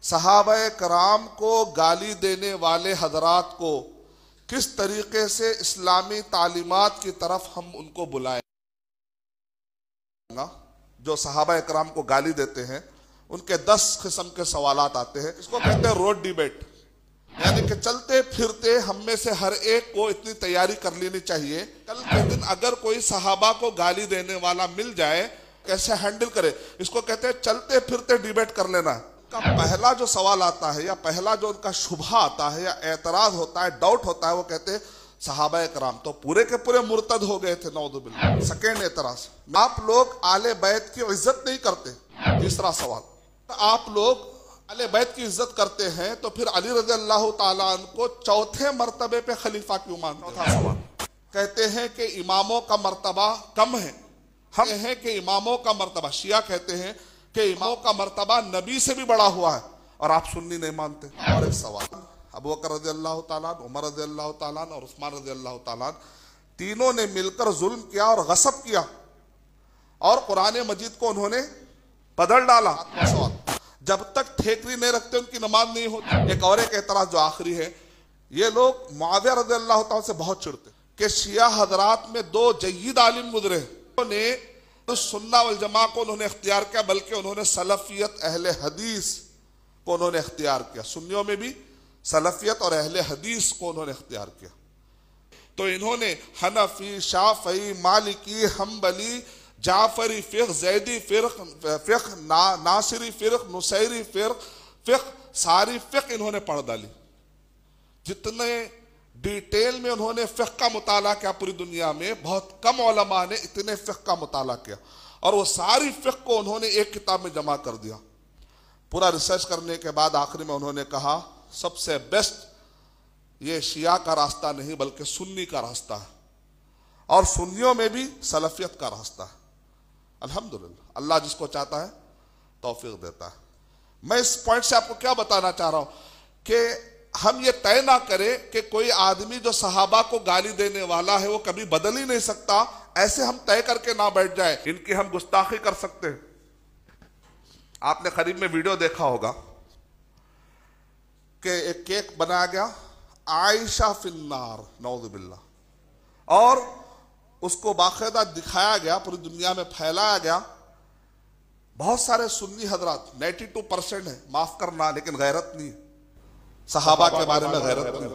صحابہ کرام کو گالی دینے والے حضرات کو کس طریقے سے اسلامی تعلیمات کی طرف ہم ان کو بلائیں گا. جو صحابہ کرام کو گالی دیتے ہیں ان کے 10 قسم کے سوالات آتے ہیں. اس کو کہتے ہیں روڈ ڈیبیٹ، یعنی کہ چلتے پھرتے ہم میں سے ہر ایک کو اتنی تیاری کر لینی چاہیے کل کے دن اگر کوئی صحابہ کو گالی دینے والا مل جائے کیسے ہینڈل کرے. اس کو کہتے ہیں چلتے پھرتے ڈیبیٹ کر لینا. کا پہلا جو سوال آتا ہے یا پہلا جو ان کا شبہ آتا ہے یا اعتراض ہوتا ہے، ڈاؤٹ ہوتا ہے، وہ کہتے ہیں صحابہ کرام تو پورے کے پورے مرتد ہو گئے تھے، نعوذ باللہ. سیکنڈ اعتراض، آپ لوگ آل بیت کی عزت نہیں کرتے. تیسرا سوال، آپ لوگ آل بیت کی عزت کرتے ہیں تو پھر علی رضی اللہ تعالیٰ عنہ کو چوتھے مرتبے پہ خلیفہ کیوں مانتے ہیں؟ چوتھا سوال، کہتے ہیں کہ اماموں کا مرتبہ کم ہے. ہم ہیں کہ اماموں کا مرتبہ، شیعہ کہتے ہیں کہ اماموں کا مرتبہ نبی سے بھی بڑا ہوا ہے اور آپ سنی نہیں مانتے. اور ایک سوال، ابو بکر رضی اللہ تعالیٰ عنہ، عمر رضی اللہ تعالیٰ عنہ اور عثمان رضی اللہ تعالیٰ عنہ تینوں نے مل کر ظلم کیا اور غصب کیا اور قرآن مجید کو انہوں نے بدل ڈالا. سوال، جب تک ٹھیکری نہیں رکھتے ان کی نماز نہیں ہوتی. ایک اور ایک اعتراض جو آخری ہے، یہ لوگ معاویہ رضی اللہ تعالیٰ سے بہت چڑھتے کہ شیعہ حضرات میں 2 جید عالم گزرے ہیں. انہوں نے سنہ والجماع کو انہوں نے اختیار کیا، بلکہ انہوں نے سلفیت اہل حدیث کو انہوں نے اختیار کیا. سنیوں میں بھی سلفیت اور اہل حدیث کو انہوں نے اختیار کیا. تو انہوں نے حنفی، شافعی، مالکی، حنبلی، جعفری فرق، زیدی فقہ، ناصری فرق، نصیری فقہ، ساری فقہ انہوں نے پڑھ ڈالی. جتنے ڈیٹیل میں انہوں نے فقہ کا مطالعہ کیا پوری دنیا میں بہت کم علماء نے اتنے فقہ کا مطالعہ کیا، اور وہ ساری فقہ کو انہوں نے ایک کتاب میں جمع کر دیا. پورا ریسرچ کرنے کے بعد آخری میں انہوں نے کہا سب سے بیسٹ یہ شیعہ کا راستہ نہیں بلکہ سنی کا راستہ ہے، اور سنیوں میں بھی سلفیت کا راستہ ہے. الحمدللہ اللہ جس کو چاہتا ہے توفیق دیتا ہے. میں اس پوائنٹ سے آپ کو کیا بتانا چاہ رہا ہوں کہ ہم یہ طے نہ کریں کہ کوئی آدمی جو صحابہ کو گالی دینے والا ہے وہ کبھی بدل ہی نہیں سکتا. ایسے ہم طے کر کے نہ بیٹھ جائیں ان کی ہم گستاخی کر سکتے ہیں. آپ نے قریب میں ویڈیو دیکھا ہوگا کہ ایک کیک بنایا گیا عائشہ فی النار، نعوذ باللہ، اور اس کو باقاعدہ دکھایا گیا، پوری دنیا میں پھیلایا گیا. بہت سارے سنی حضرات 92% ہیں، معاف کرنا لیکن غیرت نہیں، صحابہ کے بارے میں غیرت نہیں.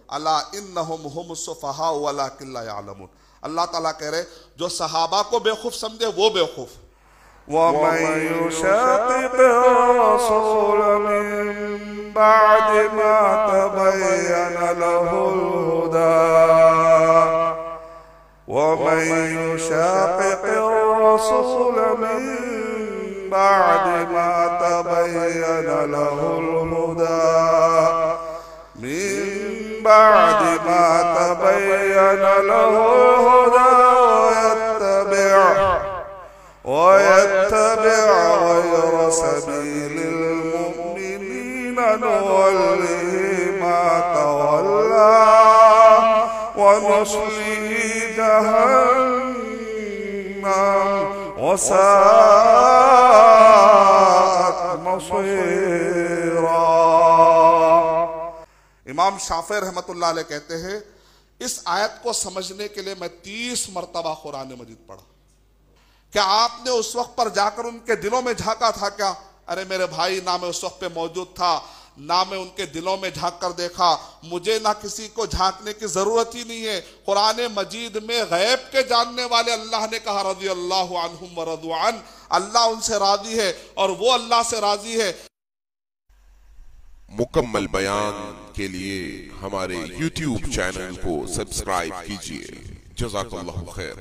الا انہم هم السفہاء ولکن لا یعلمون. اللہ تعالیٰ کہہ رہے جو صحابہ کو بیوقوف سمجھے وہ بیوقوف. وَمَن يُشَاقِقِ الرَّسُولَ مِن بَعْدِ مَا تَبَيَّنَ لَهُ الْهُدَىٰ وَمَن يُشَاقِقِ الرَّسُولَ مِن بَعْدِ مَا تَبَيَّنَ لَهُ الْهُدَىٰ مِن بَعْدِ مَا تَبَيَّنَ لَهُ الْهُدَىٰ وَيَتَّبِعْ غَيْرَ سَبِيلِ الْمُؤْمِنِينَ نُوَلِّهِ مَا تَوَلَّىٰ وَنُصْلِهِ جَهَنَّمَ وَسَاءَتْ مَصِيرًا. امام شافعی رحمت اللہ علیہ کہتے ہیں اس آیت کو سمجھنے کے لیے میں 30 مرتبہ قرآن مجید پڑھا. کیا آپ نے اس وقت پر جا کر ان کے دلوں میں جھانکا تھا کیا؟ ارے میرے بھائی، نہ میں اس وقت پہ موجود تھا، نہ میں ان کے دلوں میں جھانک کر دیکھا، مجھے نہ کسی کو جھانکنے کی ضرورت ہی نہیں ہے. قرآن مجید میں غیب کے جاننے والے اللہ نے کہا رضی اللہ عنہم ورضوا عنہ، اللہ ان سے راضی ہے اور وہ اللہ سے راضی ہے. مکمل بیان کے لیے ہمارے یوٹیوب چینل کو سبسکرائب کیجئے. جزاک اللہ خیر.